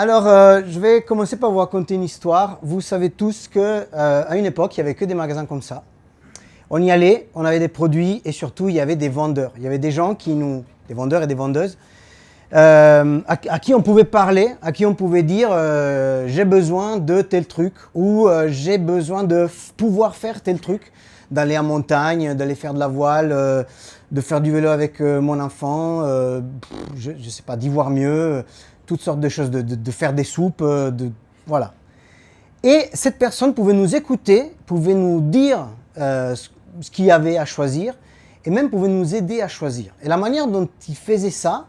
Alors, je vais commencer par vous raconter une histoire. Vous savez tous qu'à une époque, il n'y avait que des magasins comme ça. On y allait, on avait des produits et surtout, il y avait des vendeurs. Il y avait des gens des vendeurs et des vendeuses, à qui on pouvait parler, à qui on pouvait dire j'ai besoin de tel truc ou j'ai besoin de pouvoir faire tel truc, d'aller en montagne, d'aller faire de la voile, de faire du vélo avec mon enfant, je ne sais pas, d'y voir mieux, toutes sortes de choses, de faire des soupes, voilà. Et cette personne pouvait nous écouter, pouvait nous dire ce qu'il y avait à choisir et même pouvait nous aider à choisir. Et la manière dont ils faisaient ça,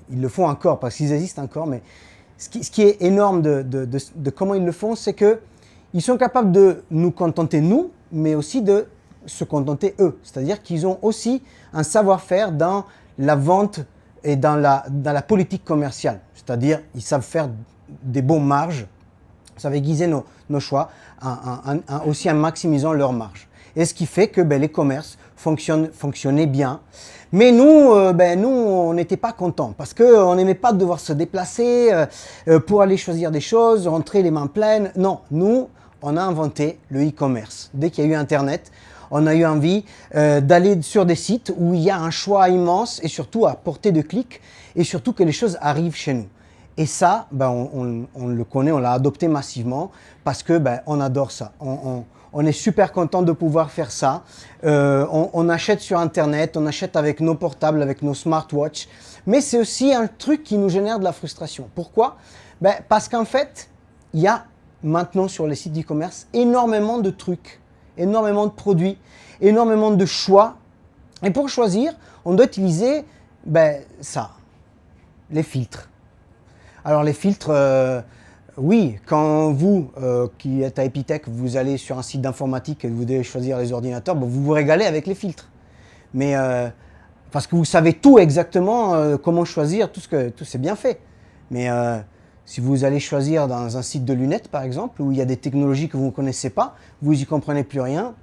ils le font encore parce qu'ils existent encore, mais ce qui est énorme de comment ils le font, c'est qu'ils sont capables de nous contenter nous, mais aussi de se contenter eux. C'est-à-dire qu'ils ont aussi un savoir-faire dans la vente et dans la politique commerciale. C'est-à-dire qu'ils savent faire des bons marges, ils savent aiguiser nos choix, aussi en maximisant leurs marges. Et ce qui fait que les commerces fonctionnaient bien. Mais nous, on n'était pas contents parce qu'on n'aimait pas devoir se déplacer pour aller choisir des choses, rentrer les mains pleines. Non, nous, on a inventé le e-commerce. Dès qu'il y a eu Internet, on a eu envie d'aller sur des sites où il y a un choix immense et surtout à portée de clic et surtout que les choses arrivent chez nous. Et ça, on le connaît, on l'a adopté massivement parce que on adore ça. On est super content de pouvoir faire ça. On achète sur Internet, on achète avec nos portables, avec nos smartwatches. Mais c'est aussi un truc qui nous génère de la frustration. Pourquoi? Parce qu'en fait, il y a maintenant sur les sites d'e-commerce énormément de trucs, énormément de produits, énormément de choix. Et pour choisir, on doit utiliser ça, les filtres. Alors les filtres, oui, quand vous, qui êtes à Epitech, vous allez sur un site d'informatique et vous devez choisir les ordinateurs, vous vous régalez avec les filtres. Mais parce que vous savez tout exactement comment choisir, tout c'est bien fait. Mais si vous allez choisir dans un site de lunettes, par exemple, où il y a des technologies que vous ne connaissez pas, vous n'y comprenez plus rien,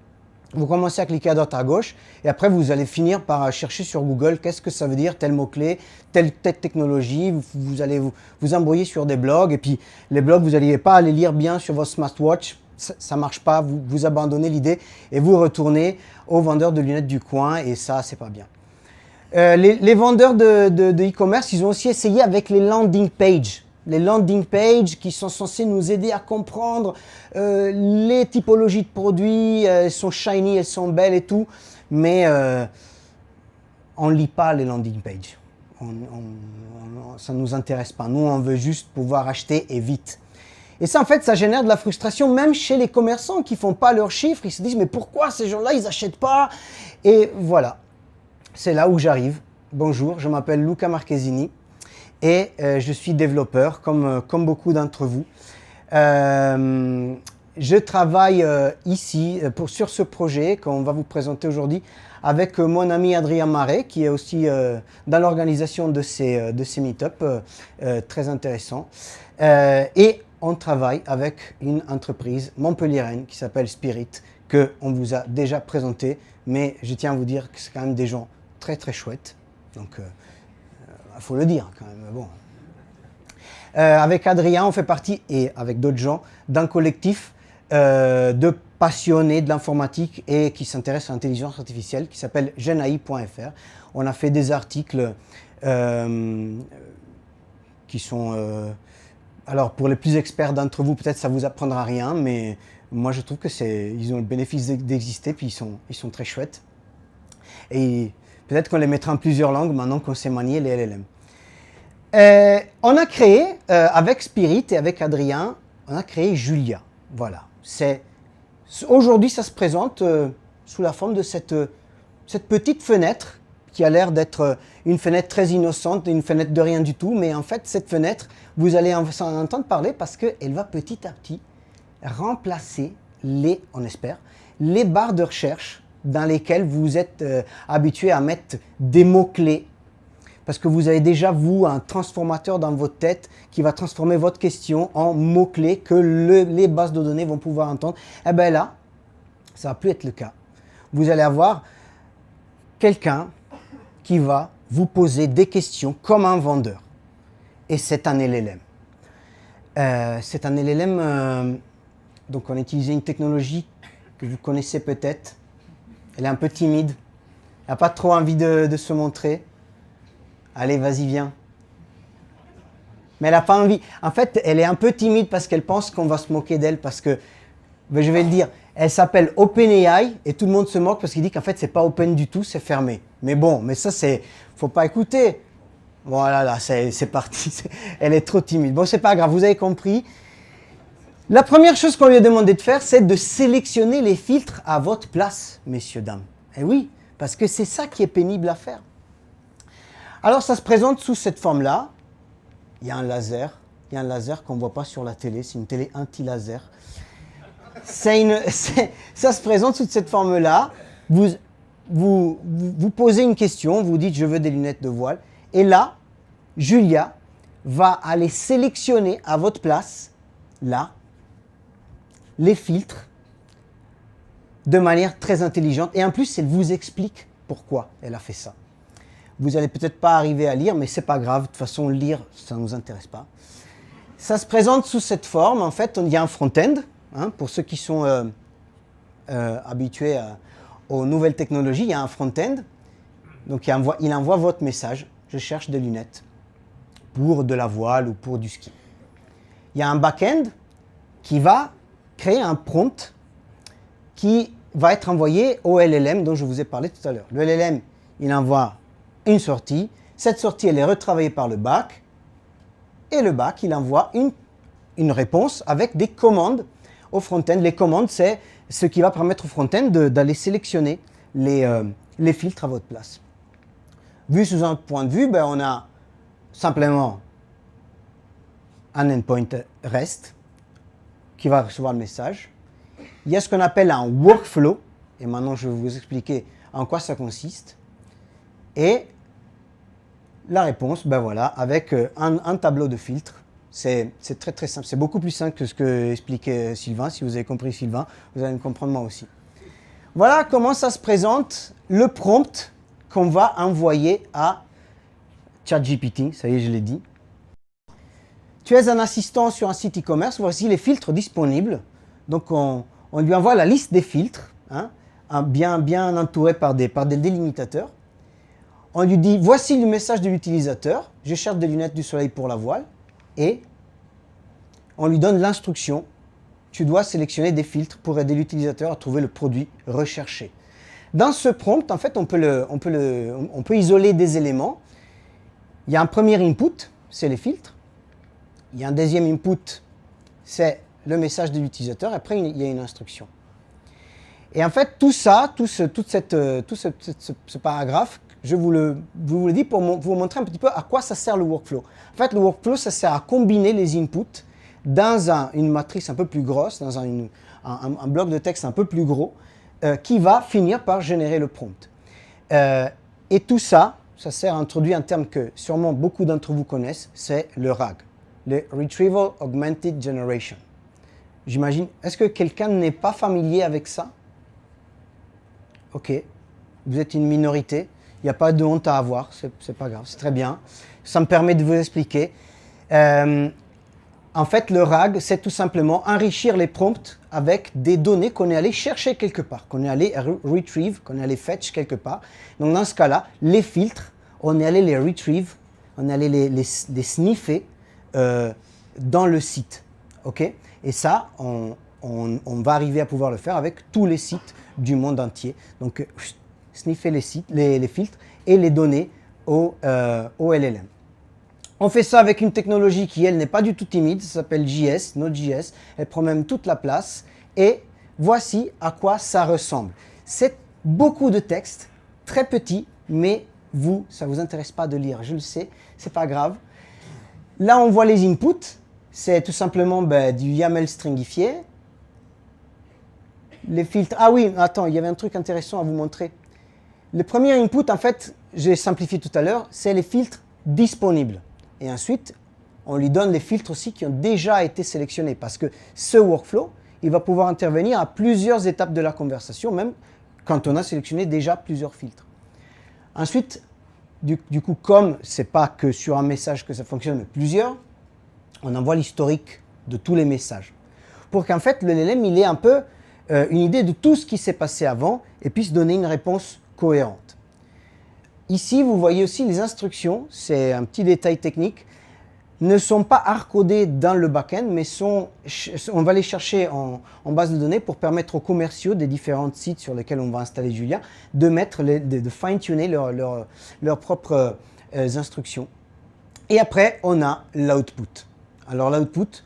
vous commencez à cliquer à droite à gauche et après vous allez finir par chercher sur Google qu'est-ce que ça veut dire tel mot-clé, telle technologie, vous allez vous embrouiller sur des blogs et puis les blogs vous n'allez pas les lire bien sur votre smartwatch, ça ne marche pas, vous abandonnez l'idée et vous retournez au vendeur de lunettes du coin et ça c'est pas bien. Les vendeurs de e-commerce, ils ont aussi essayé avec les landing pages. Les landing pages qui sont censés nous aider à comprendre les typologies de produits, elles sont shiny, elles sont belles et tout, mais on ne lit pas les landing pages. Ça ne nous intéresse pas. Nous, on veut juste pouvoir acheter et vite. Et ça, en fait, ça génère de la frustration même chez les commerçants qui ne font pas leurs chiffres. Ils se disent, mais pourquoi ces gens-là, ils n'achètent pas? Et voilà, c'est là où j'arrive. Bonjour, je m'appelle Luca Marchesini. Et je suis développeur, comme beaucoup d'entre vous. Je travaille ici sur ce projet qu'on va vous présenter aujourd'hui avec mon ami Adrien Marais, qui est aussi dans l'organisation de ces meet-up, très intéressant. Et on travaille avec une entreprise montpelliéraine qui s'appelle Spirit, qu'on vous a déjà présenté, mais je tiens à vous dire que c'est quand même des gens très très chouettes. Donc, il faut le dire quand même. Bon. Avec Adrien, on fait partie, et avec d'autres gens, d'un collectif de passionnés de l'informatique et qui s'intéressent à l'intelligence artificielle qui s'appelle genai.fr. On a fait des articles qui sont... alors pour les plus experts d'entre vous, peut-être ça vous apprendra rien, mais moi je trouve que ils ont le bénéfice d'exister, puis ils sont très chouettes. Et peut-être qu'on les mettra en plusieurs langues maintenant qu'on sait manier les LLM. On a créé, avec Spirit et avec Adrien, on a créé Julia. Voilà. Aujourd'hui, ça se présente sous la forme de cette petite fenêtre qui a l'air d'être une fenêtre très innocente, une fenêtre de rien du tout. Mais en fait, cette fenêtre, vous allez en entendre parler parce qu'elle va petit à petit remplacer on espère, les barres de recherche dans lesquelles vous êtes habitué à mettre des mots-clés. Parce que vous avez déjà, vous, un transformateur dans votre tête qui va transformer votre question en mots-clés que les bases de données vont pouvoir entendre. Eh bien là, ça ne va plus être le cas. Vous allez avoir quelqu'un qui va vous poser des questions comme un vendeur. et c'est un LLM. C'est un LLM, donc on a utilisé une technologie que vous connaissez peut-être. Elle est un peu timide, elle n'a pas trop envie de se montrer. Allez, vas-y, viens. Mais elle n'a pas envie. En fait, elle est un peu timide parce qu'elle pense qu'on va se moquer d'elle parce que, ben, je vais le dire, elle s'appelle OpenAI et tout le monde se moque parce qu'il dit qu'en fait, c'est pas open du tout, c'est fermé. Mais bon, mais ça, c'est, faut pas écouter. Voilà, là, c'est parti. Elle est trop timide. Bon, c'est pas grave, vous avez compris. La première chose qu'on lui a demandé de faire, c'est de sélectionner les filtres à votre place, messieurs, dames. Et oui, parce que c'est ça qui est pénible à faire. Alors, ça se présente sous cette forme-là. Il y a un laser. Il y a un laser qu'on ne voit pas sur la télé. C'est une télé anti-laser. Ça se présente sous cette forme-là. Vous posez une question, vous dites « je veux des lunettes de voile ». Et là, Julia va aller sélectionner à votre place, là, les filtres de manière très intelligente. Et en plus, elle vous explique pourquoi elle a fait ça. Vous n'allez peut-être pas arriver à lire, mais ce n'est pas grave. De toute façon, lire, ça ne nous intéresse pas. Ça se présente sous cette forme. En fait, il y a un front-end. Hein, pour ceux qui sont habitués aux nouvelles technologies, il y a un front-end. Donc, il envoie votre message. Je cherche des lunettes pour de la voile ou pour du ski. Il y a un back-end qui va créer un prompt qui va être envoyé au LLM dont je vous ai parlé tout à l'heure. Le LLM, il envoie une sortie. Cette sortie, elle est retravaillée par le back. Et le back, il envoie une réponse avec des commandes au front-end. Les commandes, c'est ce qui va permettre au front-end d'aller sélectionner les filtres à votre place. Vu sous un point de vue, ben, on a simplement un endpoint REST qui va recevoir le message. Il y a ce qu'on appelle un workflow, et maintenant je vais vous expliquer en quoi ça consiste. Et la réponse, ben voilà, avec un tableau de filtres. C'est très très simple, c'est beaucoup plus simple que ce que expliquait Sylvain. Si vous avez compris Sylvain, vous allez me comprendre moi aussi. Voilà comment ça se présente, le prompt qu'on va envoyer à ChatGPT, ça y est, je l'ai dit. Tu es un assistant sur un site e-commerce, voici les filtres disponibles. Donc on lui envoie la liste des filtres, hein, bien entouré par des délimitateurs. On lui dit, voici le message de l'utilisateur, je cherche des lunettes du soleil pour la voile, et on lui donne l'instruction, tu dois sélectionner des filtres pour aider l'utilisateur à trouver le produit recherché. Dans ce prompt, en fait, on peut isoler des éléments. Il y a un premier input, c'est les filtres. Il y a un deuxième input, c'est le message de l'utilisateur. Après, il y a une instruction. Et en fait, tout ça, tout ce paragraphe, je vous le dis pour vous montrer un petit peu à quoi ça sert le workflow. En fait, le workflow, ça sert à combiner les inputs dans une matrice un peu plus grosse, dans un bloc de texte un peu plus gros, qui va finir par générer le prompt. Et tout ça, ça sert à introduire un terme que sûrement beaucoup d'entre vous connaissent, c'est le RAG, le Retrieval Augmented Generation. J'imagine, est-ce que quelqu'un n'est pas familier avec ça? Ok, vous êtes une minorité, il n'y a pas de honte à avoir, c'est pas grave, c'est très bien. Ça me permet de vous expliquer. En fait, le RAG, c'est tout simplement enrichir les prompts avec des données qu'on est allé chercher quelque part, qu'on est allé retrieve, qu'on est allé fetch quelque part. Donc dans ce cas-là, les filtres, on est allé les retrieve, on est allé les sniffer dans le site. Okay? Et ça, on va arriver à pouvoir le faire avec tous les sites du monde entier. Donc, sniffer les filtres et les donner au LLM. On fait ça avec une technologie qui, elle, n'est pas du tout timide, ça s'appelle JS, Node.js, elle prend même toute la place, et voici à quoi ça ressemble. C'est beaucoup de texte, très petit, mais vous, ça ne vous intéresse pas de lire, je le sais, c'est pas grave. Là, on voit les inputs, c'est tout simplement du YAML stringifié. Les filtres, ah oui, attends, il y avait un truc intéressant à vous montrer. Le premier input, en fait, j'ai simplifié tout à l'heure, c'est les filtres disponibles. Et ensuite, on lui donne les filtres aussi qui ont déjà été sélectionnés parce que ce workflow, il va pouvoir intervenir à plusieurs étapes de la conversation, même quand on a sélectionné déjà plusieurs filtres. Ensuite, Du coup, comme ce n'est pas que sur un message que ça fonctionne, mais plusieurs, on envoie l'historique de tous les messages. Pour qu'en fait, le LLM, il ait un peu une idée de tout ce qui s'est passé avant et puisse donner une réponse cohérente. Ici, vous voyez aussi les instructions, c'est un petit détail technique, ne sont pas hardcodées dans le back-end, mais on va les chercher en base de données pour permettre aux commerciaux des différents sites sur lesquels on va installer Julia de fine-tuner leurs propres instructions. Et après, on a l'output. Alors l'output,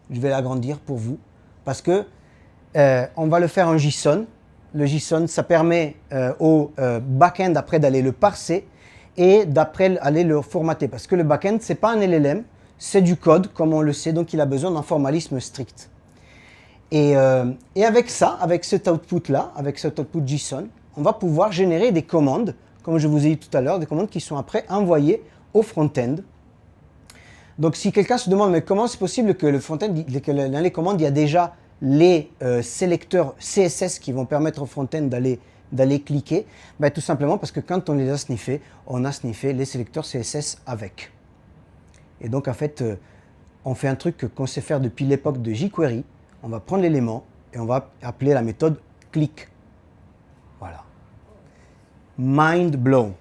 je vais l'agrandir pour vous, parce que on va le faire en JSON. Le JSON, ça permet au back-end après d'aller le parser et d'après aller le formater. Parce que le back-end, ce n'est pas un LLM, c'est du code, comme on le sait, donc il a besoin d'un formalisme strict. Et avec ça, avec cet output-là, avec cet output JSON, on va pouvoir générer des commandes, comme je vous ai dit tout à l'heure, des commandes qui sont après envoyées au front-end. Donc si quelqu'un se demande, mais comment c'est possible que le front-end, dans les commandes, il y a déjà les sélecteurs CSS qui vont permettre au front-end d'aller cliquer, ben, tout simplement parce que quand on les a sniffés, on a sniffé les sélecteurs CSS avec. Et donc en fait, on fait un truc qu'on sait faire depuis l'époque de jQuery. On va prendre l'élément et on va appeler la méthode click. Voilà. Mind blown.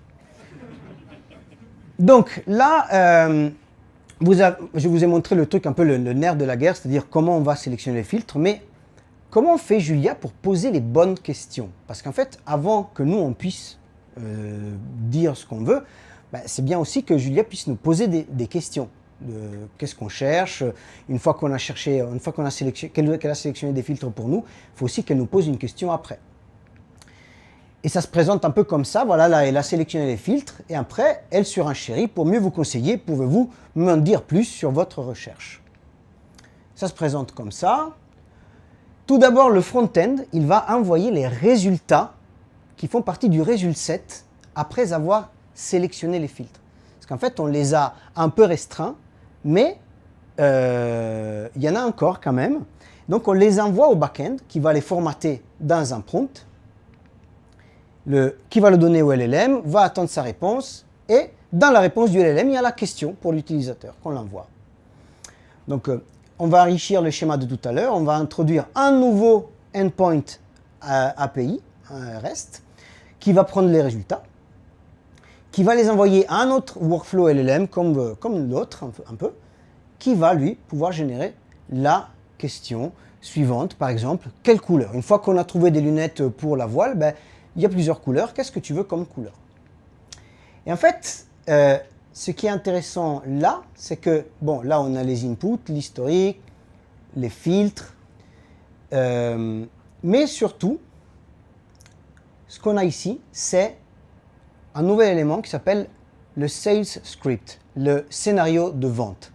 Donc là, je vous ai montré le truc un peu le nerf de la guerre, c'est-à-dire comment on va sélectionner les filtres, mais comment on fait Julia pour poser les bonnes questions? Parce qu'en fait, avant que nous on puisse dire ce qu'on veut, ben, c'est bien aussi que Julia puisse nous poser des questions. Qu'est-ce qu'on cherche? Une fois qu'on a cherché, une fois qu'elle a sélectionné des filtres pour nous, il faut aussi qu'elle nous pose une question après. Et ça se présente un peu comme ça, voilà, là elle a sélectionné les filtres, et après, elle surenchérit pour mieux vous conseiller, pouvez-vous m'en dire plus sur votre recherche? Ça se présente comme ça. Tout d'abord, le front-end, il va envoyer les résultats qui font partie du résultat set après avoir sélectionné les filtres. Parce qu'en fait, on les a un peu restreints, mais il y en a encore quand même. Donc, on les envoie au back-end qui va les formater dans un prompt, qui va le donner au LLM, va attendre sa réponse, et dans la réponse du LLM, il y a la question pour l'utilisateur qu'on l'envoie. Donc, on va enrichir le schéma de tout à l'heure, on va introduire un nouveau endpoint API, un REST, qui va prendre les résultats, qui va les envoyer à un autre workflow LLM comme l'autre un peu, qui va lui pouvoir générer la question suivante, par exemple, quelle couleur? Une fois qu'on a trouvé des lunettes pour la voile, ben, il y a plusieurs couleurs, qu'est-ce que tu veux comme couleur? Et en fait, ce qui est intéressant là, c'est que, bon, là on a les inputs, l'historique, les filtres, mais surtout, ce qu'on a ici, c'est un nouvel élément qui s'appelle le sales script, le scénario de vente.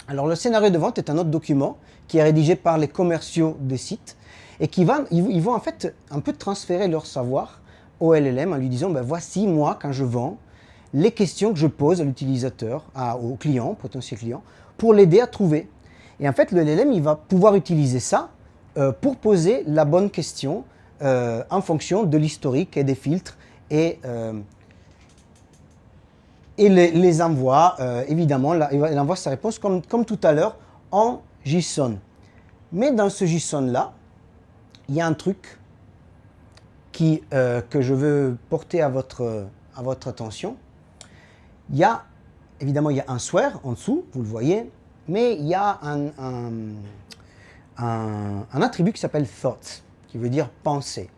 Alors le scénario de vente est un autre document qui est rédigé par les commerciaux des sites et ils vont en fait un peu transférer leur savoir au LLM en lui disant, ben, voici moi quand je vends, les questions que je pose à l'utilisateur, au client, potentiel client, pour l'aider à trouver. Et en fait, le LLM, il va pouvoir utiliser ça pour poser la bonne question en fonction de l'historique et des filtres et les envoie, évidemment, il envoie sa réponse comme tout à l'heure en JSON. Mais dans ce JSON-là, il y a un truc que je veux porter à votre attention. Évidemment, il y a un swear en dessous, vous le voyez, mais il y a un attribut qui s'appelle thoughts, qui veut dire penser.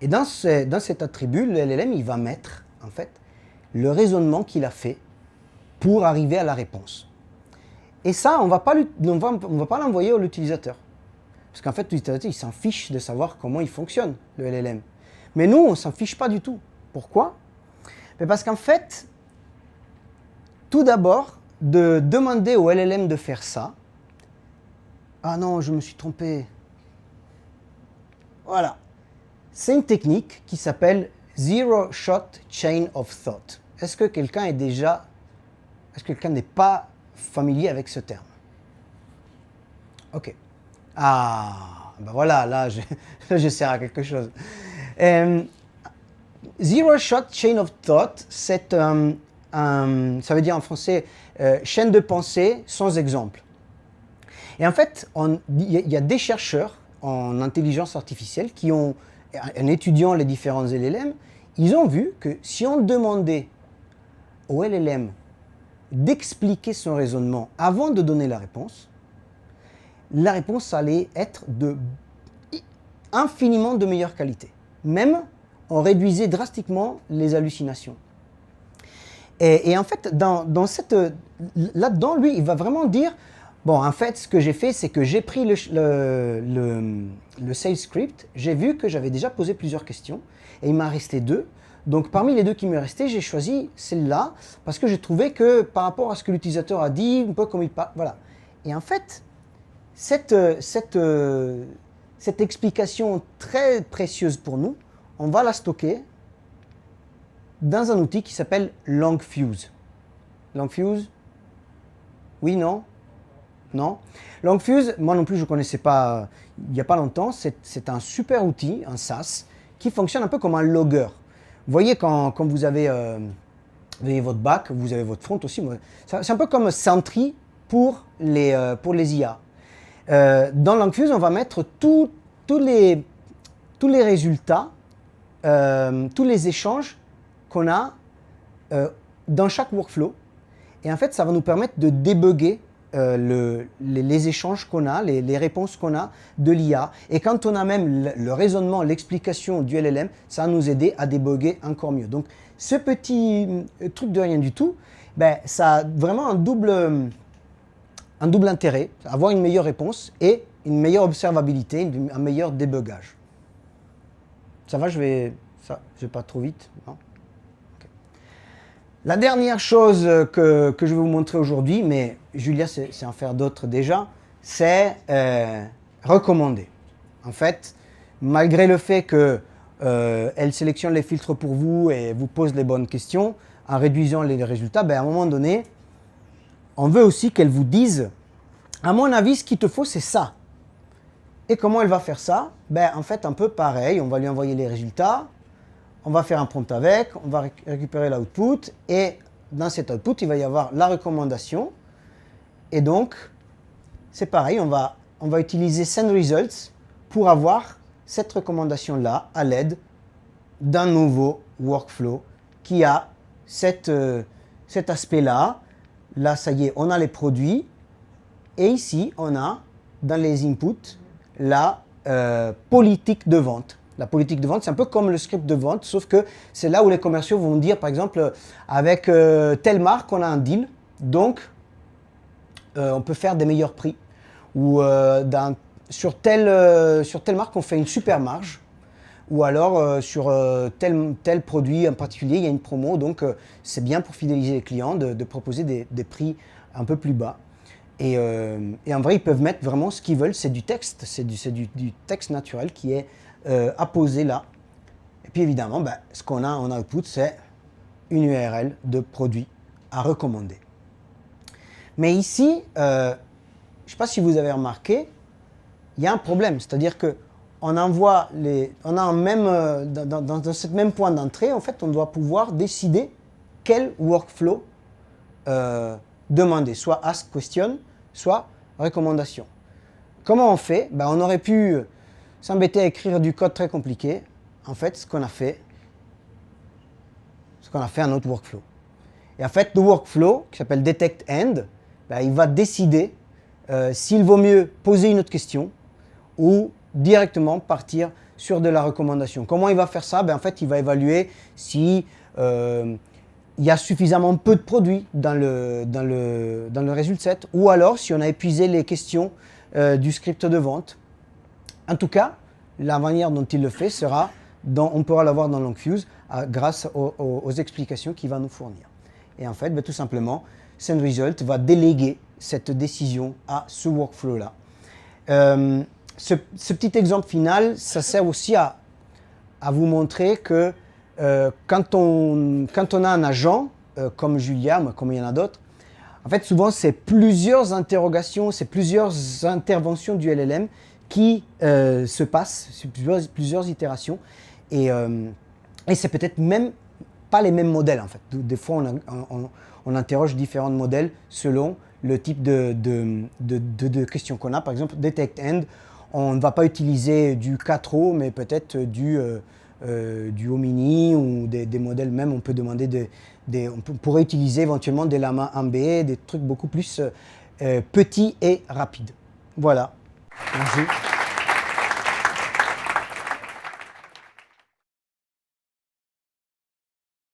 Et dans cet attribut, le LLM, il va mettre, en fait, le raisonnement qu'il a fait pour arriver à la réponse. Et ça, on ne va pas l'envoyer à l'utilisateur. Parce qu'en fait, l'utilisateur, il s'en fiche de savoir comment il fonctionne, le LLM. Mais nous, on ne s'en fiche pas du tout. Pourquoi? Parce qu'en fait, tout d'abord, de demander au LLM de faire ça. Ah non, je me suis trompé. Voilà. C'est une technique qui s'appelle Zero Shot Chain of Thought. Est-ce que quelqu'un n'est pas familier avec ce terme? Ok. Ah, ben voilà, là, je sers à quelque chose. Zero Shot Chain of Thought, c'est ça veut dire en français chaîne de pensée sans exemple. Et en fait, il y a des chercheurs en intelligence artificielle qui ont, en étudiant les différents LLM, ils ont vu que si on demandait au LLM d'expliquer son raisonnement avant de donner la réponse allait être infiniment de meilleure qualité. Même, on réduisait drastiquement les hallucinations. Et en fait, là-dedans, lui, il va vraiment dire, bon, en fait, ce que j'ai fait, c'est que j'ai pris le sales script, j'ai vu que j'avais déjà posé plusieurs questions, et il m'en restait 2. Donc, parmi les 2 qui me restaient, j'ai choisi celle-là, parce que j'ai trouvé que par rapport à ce que l'utilisateur a dit, un peu comme il parle, voilà. Et en fait, cette explication très précieuse pour nous, on va la stocker dans un outil qui s'appelle LangFuse. LangFuse? Oui, non? Non? LangFuse, moi non plus je ne connaissais pas il n'y a pas longtemps, c'est un super outil, un SaaS, qui fonctionne un peu comme un logger. Vous voyez quand vous avez votre back, vous avez votre front aussi, c'est un peu comme Sentry pour les IA. Dans LangFuse, on va mettre tous les résultats, tous les échanges qu'on a dans chaque workflow. Et en fait, ça va nous permettre de débugger les échanges qu'on a, les réponses qu'on a de l'IA. Et quand on a même le raisonnement, l'explication du LLM, ça va nous aider à débugger encore mieux. Donc, ce petit truc de rien du tout, ben, ça a vraiment un double intérêt, avoir une meilleure réponse et une meilleure observabilité, un meilleur débugage. Ça va, je vais pas trop vite, non? Okay. La dernière chose que je vais vous montrer aujourd'hui, mais Julia c'est en faire d'autres déjà, c'est recommander. En fait, malgré le fait qu'elle sélectionne les filtres pour vous et vous pose les bonnes questions, en réduisant les résultats, ben, à un moment donné, on veut aussi qu'elle vous dise, à mon avis, ce qu'il te faut, c'est ça. Et comment elle va faire ça? Ben, en fait, un peu pareil, on va lui envoyer les résultats, on va faire un prompt avec, on va récupérer l'output, et dans cet output, il va y avoir la recommandation. Et donc, c'est pareil, on va utiliser SendResults pour avoir cette recommandation-là à l'aide d'un nouveau workflow qui a cet aspect-là. Là, ça y est, on a les produits. Et ici, on a, dans les inputs, la politique de vente. La politique de vente, c'est un peu comme le script de vente, sauf que c'est là où les commerciaux vont dire, par exemple, avec telle marque, on a un deal, donc on peut faire des meilleurs prix. Ou sur telle marque, on fait une super marge. Ou alors sur tel produit en particulier, il y a une promo, donc c'est bien pour fidéliser les clients de proposer des prix un peu plus bas. Et en vrai, ils peuvent mettre vraiment ce qu'ils veulent, c'est du texte, c'est du texte naturel qui est apposé là. Et puis évidemment, ben, ce qu'on a en output, c'est une URL de produit à recommander. Mais ici, je ne sais pas si vous avez remarqué, il y a un problème, c'est-à-dire que on envoie dans ce même point d'entrée, en fait, on doit pouvoir décider quel workflow demander, soit ask question, soit recommandation. Comment on fait? Ben, on aurait pu s'embêter à écrire du code très compliqué. En fait, ce qu'on a fait un autre workflow. Et en fait, le workflow, qui s'appelle detect end, ben, il va décider s'il vaut mieux poser une autre question ou directement partir sur de la recommandation. Comment il va faire ça? Ben, en fait, il va évaluer si il y a suffisamment peu de produits dans le résultat set, ou alors si on a épuisé les questions du script de vente. En tout cas, la manière dont il le fait sera, on pourra l'avoir dans LangFuse grâce aux explications qu'il va nous fournir. Et en fait, ben, tout simplement, SendResult va déléguer cette décision à ce workflow-là. Ce petit exemple final, ça sert aussi à vous montrer que quand on a un agent, comme Julia, comme il y en a d'autres, en fait, souvent, c'est plusieurs interrogations, c'est plusieurs interventions du LLM qui se passent, plusieurs itérations. Et Et c'est peut-être même pas les mêmes modèles en fait. Des fois, on interroge différents modèles selon le type de questions qu'on a. Par exemple, Detect End, on ne va pas utiliser du 4O, mais peut-être du Omini ou des modèles même. On peut demander on pourrait utiliser éventuellement des Llama 1B, des trucs beaucoup plus petits et rapides. Voilà. Merci.